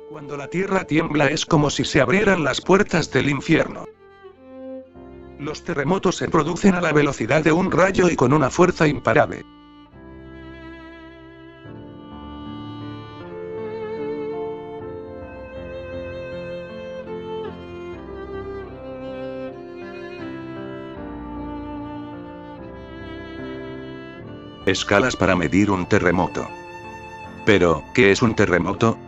Cuando la tierra tiembla es como si se abrieran las puertas del infierno. Los terremotos se producen a la velocidad de un rayo y con una fuerza imparable. Escalas para medir un terremoto. Pero, ¿qué es un terremoto?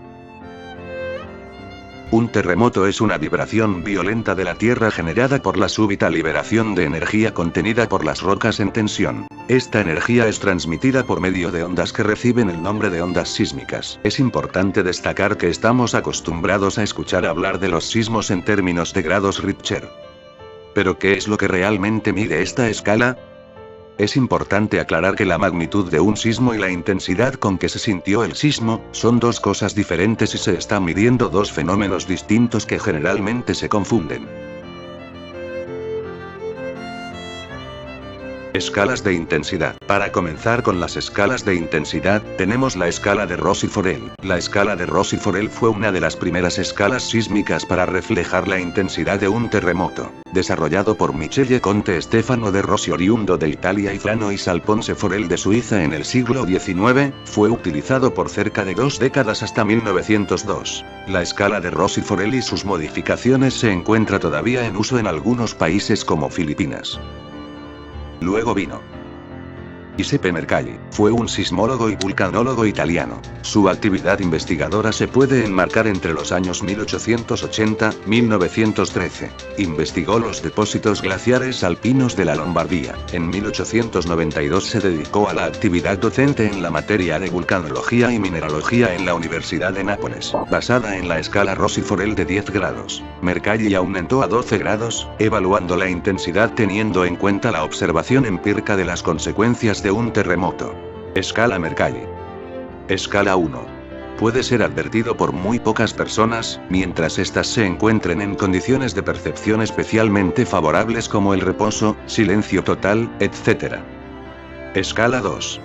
Un terremoto es una vibración violenta de la Tierra generada por la súbita liberación de energía contenida por las rocas en tensión. Esta energía es transmitida por medio de ondas que reciben el nombre de ondas sísmicas. Es importante destacar que estamos acostumbrados a escuchar hablar de los sismos en términos de grados Richter. ¿Pero qué es lo que realmente mide esta escala? Es importante aclarar que la magnitud de un sismo y la intensidad con que se sintió el sismo, son dos cosas diferentes y se está midiendo dos fenómenos distintos que generalmente se confunden. Escalas de intensidad. Para comenzar con las escalas de intensidad, tenemos la escala de Rossi-Forel. La escala de Rossi-Forel fue una de las primeras escalas sísmicas para reflejar la intensidad de un terremoto. Desarrollado por Michele Conte Stefano de Rossi oriundo de Italia y Flano y Salponse Forel de Suiza en el siglo XIX, fue utilizado por cerca de 2 décadas hasta 1902. La escala de Rossi-Forel y sus modificaciones se encuentra todavía en uso en algunos países como Filipinas. Luego vino Giuseppe Mercalli, fue un sismólogo y vulcanólogo italiano. Su actividad investigadora se puede enmarcar entre los años 1880-1913. Investigó los depósitos glaciares alpinos de la Lombardía. En 1892 se dedicó a la actividad docente en la materia de vulcanología y mineralogía en la Universidad de Nápoles, basada en la escala Rossi-Forel de 10 grados. Mercalli aumentó a 12 grados, evaluando la intensidad teniendo en cuenta la observación empírica de las consecuencias de un terremoto. Escala Mercalli. Escala 1. Puede ser advertido por muy pocas personas, mientras éstas se encuentren en condiciones de percepción especialmente favorables como el reposo, silencio total, etc. Escala 2.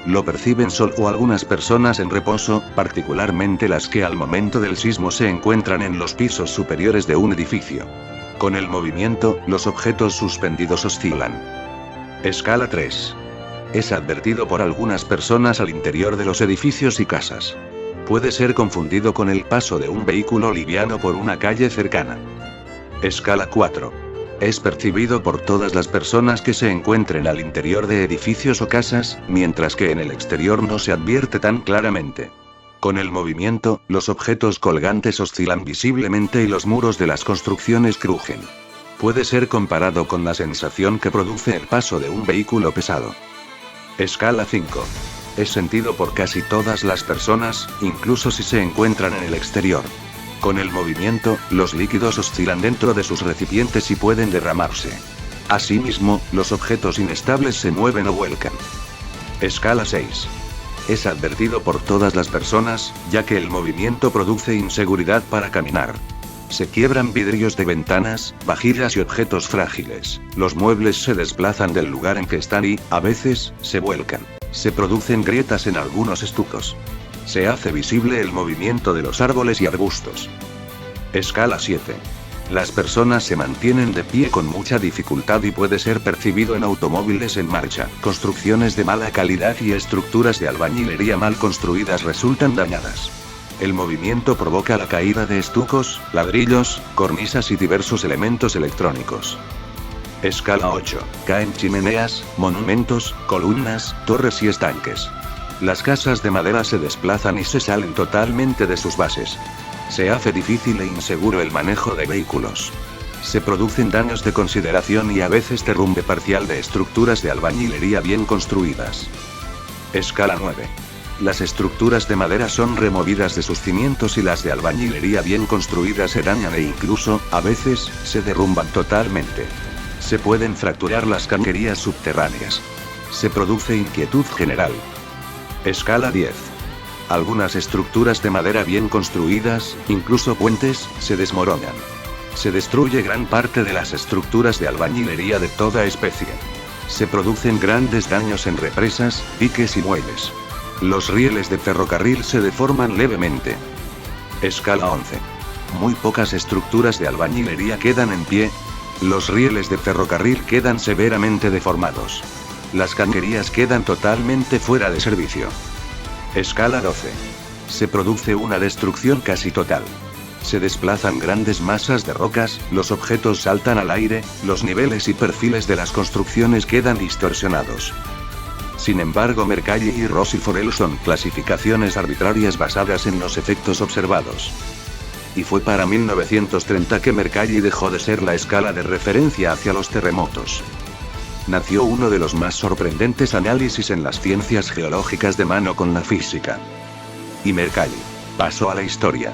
Lo perciben solo algunas personas en reposo, particularmente las que al momento del sismo se encuentran en los pisos superiores de un edificio. Con el movimiento, los objetos suspendidos oscilan. Escala 3. Es advertido por algunas personas al interior de los edificios y casas. Puede ser confundido con el paso de un vehículo liviano por una calle cercana. Escala 4. Es percibido por todas las personas que se encuentren al interior de edificios o casas, mientras que en el exterior no se advierte tan claramente. Con el movimiento, los objetos colgantes oscilan visiblemente y los muros de las construcciones crujen. Puede ser comparado con la sensación que produce el paso de un vehículo pesado. Escala 5. Es sentido por casi todas las personas, incluso si se encuentran en el exterior. Con el movimiento, los líquidos oscilan dentro de sus recipientes y pueden derramarse. Asimismo, los objetos inestables se mueven o vuelcan. Escala 6. Es advertido por todas las personas, ya que el movimiento produce inseguridad para caminar. Se quiebran vidrios de ventanas, vajillas y objetos frágiles. Los muebles se desplazan del lugar en que están y, a veces, se vuelcan. Se producen grietas en algunos estucos. Se hace visible el movimiento de los árboles y arbustos. Escala 7. Las personas se mantienen de pie con mucha dificultad y puede ser percibido en automóviles en marcha. Construcciones de mala calidad y estructuras de albañilería mal construidas resultan dañadas. El movimiento provoca la caída de estucos, ladrillos, cornisas y diversos elementos electrónicos. Escala 8. Caen chimeneas, monumentos, columnas, torres y estanques. Las casas de madera se desplazan y se salen totalmente de sus bases. Se hace difícil e inseguro el manejo de vehículos. Se producen daños de consideración y a veces derrumbe parcial de estructuras de albañilería bien construidas. Escala 9. Las estructuras de madera son removidas de sus cimientos y las de albañilería bien construidas se dañan e incluso, a veces, se derrumban totalmente. Se pueden fracturar las canterías subterráneas. Se produce inquietud general. Escala 10. Algunas estructuras de madera bien construidas, incluso puentes, se desmoronan. Se destruye gran parte de las estructuras de albañilería de toda especie. Se producen grandes daños en represas, diques y muelles. Los rieles de ferrocarril se deforman levemente. Escala 11. Muy pocas estructuras de albañilería quedan en pie. Los rieles de ferrocarril quedan severamente deformados. Las cañerías quedan totalmente fuera de servicio. Escala 12. Se produce una destrucción casi total. Se desplazan grandes masas de rocas, los objetos saltan al aire, los niveles y perfiles de las construcciones quedan distorsionados. Sin embargo, Mercalli y Rossiforel son clasificaciones arbitrarias basadas en los efectos observados. Y fue para 1930 que Mercalli dejó de ser la escala de referencia hacia los terremotos. Nació uno de los más sorprendentes análisis en las ciencias geológicas de mano con la física. Y Mercalli pasó a la historia,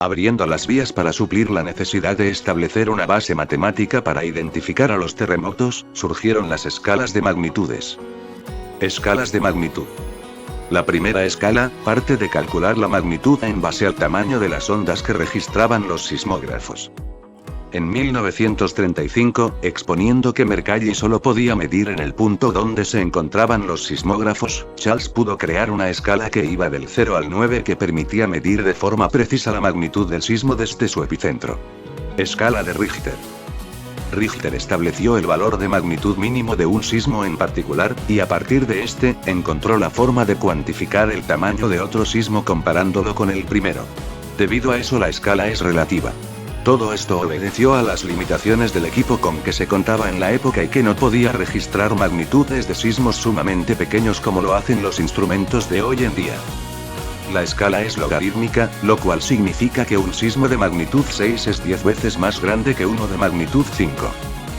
abriendo las vías para suplir la necesidad de establecer una base matemática para identificar a los terremotos. Surgieron las escalas de magnitudes. Escalas de magnitud. La primera escala parte de calcular la magnitud en base al tamaño de las ondas que registraban los sismógrafos. En 1935, exponiendo que Mercalli solo podía medir en el punto donde se encontraban los sismógrafos, Charles pudo crear una escala que iba del 0 al 9 que permitía medir de forma precisa la magnitud del sismo desde su epicentro. Escala de Richter. Richter estableció el valor de magnitud mínimo de un sismo en particular, y a partir de este, encontró la forma de cuantificar el tamaño de otro sismo comparándolo con el primero. Debido a eso la escala es relativa. Todo esto obedeció a las limitaciones del equipo con que se contaba en la época y que no podía registrar magnitudes de sismos sumamente pequeños como lo hacen los instrumentos de hoy en día. La escala es logarítmica, lo cual significa que un sismo de magnitud 6 es 10 veces más grande que uno de magnitud 5.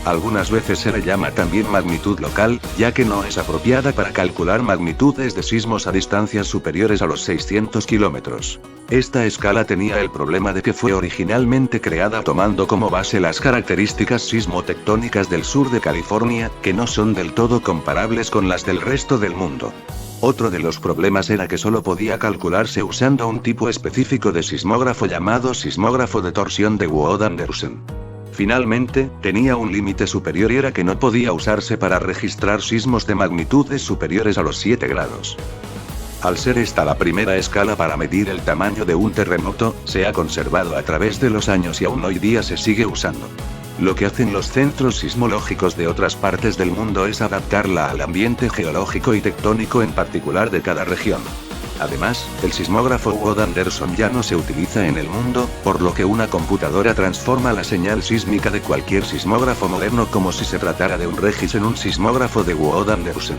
Algunas veces se le llama también magnitud local, ya que no es apropiada para calcular magnitudes de sismos a distancias superiores a los 600 kilómetros. Esta escala tenía el problema de que fue originalmente creada tomando como base las características sismotectónicas del sur de California, que no son del todo comparables con las del resto del mundo. Otro de los problemas era que solo podía calcularse usando un tipo específico de sismógrafo llamado sismógrafo de torsión de Wood-Anderson. Finalmente, tenía un límite superior y era que no podía usarse para registrar sismos de magnitudes superiores a los 7 grados. Al ser esta la primera escala para medir el tamaño de un terremoto, se ha conservado a través de los años y aún hoy día se sigue usando. Lo que hacen los centros sismológicos de otras partes del mundo es adaptarla al ambiente geológico y tectónico en particular de cada región. Además, el sismógrafo Wood-Anderson ya no se utiliza en el mundo, por lo que una computadora transforma la señal sísmica de cualquier sismógrafo moderno como si se tratara de un regis en un sismógrafo de Wood-Anderson.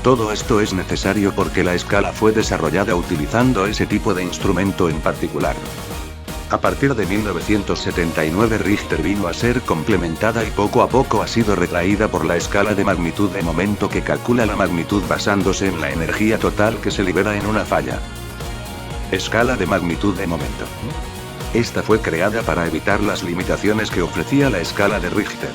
Todo esto es necesario porque la escala fue desarrollada utilizando ese tipo de instrumento en particular. A partir de 1979 Richter vino a ser complementada y poco a poco ha sido retraída por la escala de magnitud de momento que calcula la magnitud basándose en la energía total que se libera en una falla. Escala de magnitud de momento. Esta fue creada para evitar las limitaciones que ofrecía la escala de Richter.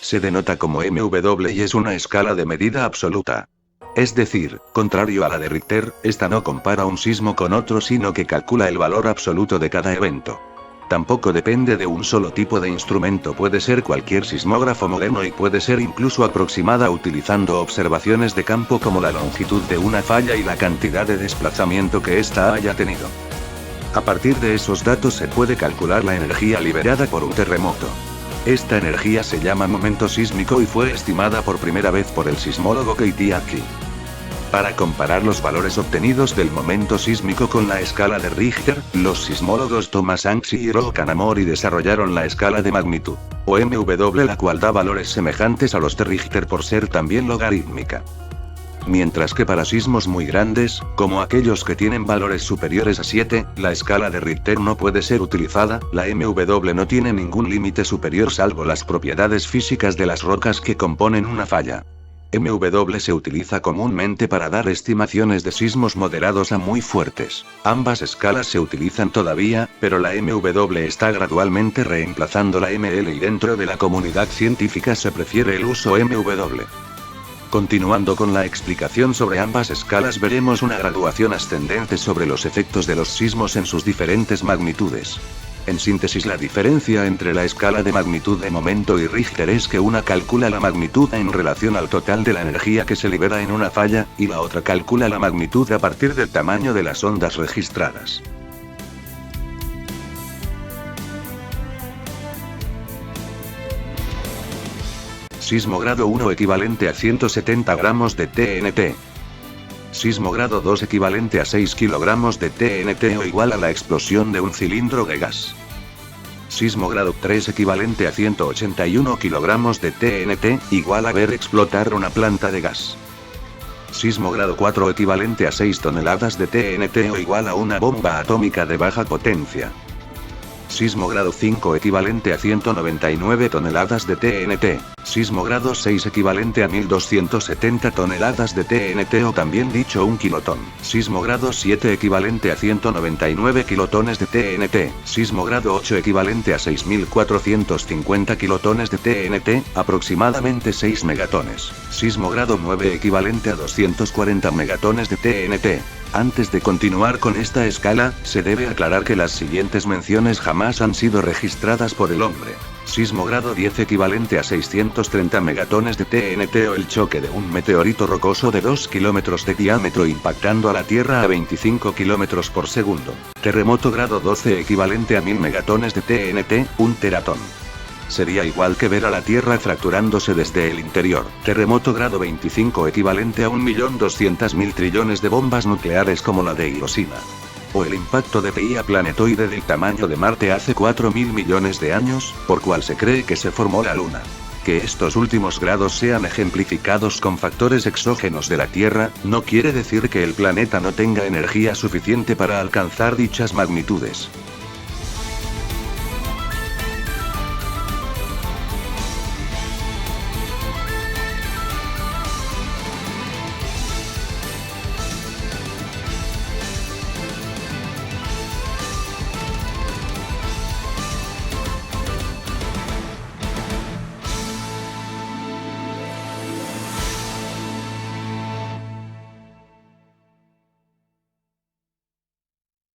Se denota como MW y es una escala de medida absoluta. Es decir, contrario a la de Richter, esta no compara un sismo con otro sino que calcula el valor absoluto de cada evento. Tampoco depende de un solo tipo de instrumento, puede ser cualquier sismógrafo moderno y puede ser incluso aproximada utilizando observaciones de campo como la longitud de una falla y la cantidad de desplazamiento que ésta haya tenido. A partir de esos datos se puede calcular la energía liberada por un terremoto. Esta energía se llama momento sísmico y fue estimada por primera vez por el sismólogo Keiti Aki. Para comparar los valores obtenidos del momento sísmico con la escala de Richter, los sismólogos Thomas Hanks y Rob Kanamori desarrollaron la escala de magnitud, o MW, la cual da valores semejantes a los de Richter por ser también logarítmica. Mientras que para sismos muy grandes, como aquellos que tienen valores superiores a 7, la escala de Richter no puede ser utilizada, la MW no tiene ningún límite superior salvo las propiedades físicas de las rocas que componen una falla. MW se utiliza comúnmente para dar estimaciones de sismos moderados a muy fuertes. Ambas escalas se utilizan todavía, pero la MW está gradualmente reemplazando la ML y dentro de la comunidad científica se prefiere el uso MW. Continuando con la explicación sobre ambas escalas, veremos una graduación ascendente sobre los efectos de los sismos en sus diferentes magnitudes. En síntesis, la diferencia entre la escala de magnitud de momento y Richter es que una calcula la magnitud en relación al total de la energía que se libera en una falla, y la otra calcula la magnitud a partir del tamaño de las ondas registradas. Sismo grado 1 equivalente a 170 gramos de TNT. Sismo grado 2 equivalente a 6 kilogramos de TNT o igual a la explosión de un cilindro de gas. Sismo grado 3 equivalente a 181 kilogramos de TNT, igual a ver explotar una planta de gas. Sismo grado 4 equivalente a 6 toneladas de TNT o igual a una bomba atómica de baja potencia. Sismo grado 5 equivalente a 199 toneladas de TNT. Sismo grado 6 equivalente a 1270 toneladas de TNT o también dicho 1 kilotón. Sismo grado 7 equivalente a 199 kilotones de TNT. Sismo grado 8 equivalente a 6450 kilotones de TNT, aproximadamente 6 megatones. Sismo grado 9 equivalente a 240 megatones de TNT. Antes de continuar con esta escala, se debe aclarar que las siguientes menciones jamás han sido registradas por el hombre. Sismo grado 10 equivalente a 630 megatones de TNT o el choque de un meteorito rocoso de 2 kilómetros de diámetro impactando a la Tierra a 25 kilómetros por segundo. Terremoto grado 12 equivalente a 1000 megatones de TNT, 1 teratón. Sería igual que ver a la Tierra fracturándose desde el interior. Terremoto grado 25 equivalente a 1.200.000 trillones de bombas nucleares como la de Hiroshima. O el impacto de Theia planetoide del tamaño de Marte hace 4.000 millones de años, por cual se cree que se formó la Luna. Que estos últimos grados sean ejemplificados con factores exógenos de la Tierra, no quiere decir que el planeta no tenga energía suficiente para alcanzar dichas magnitudes.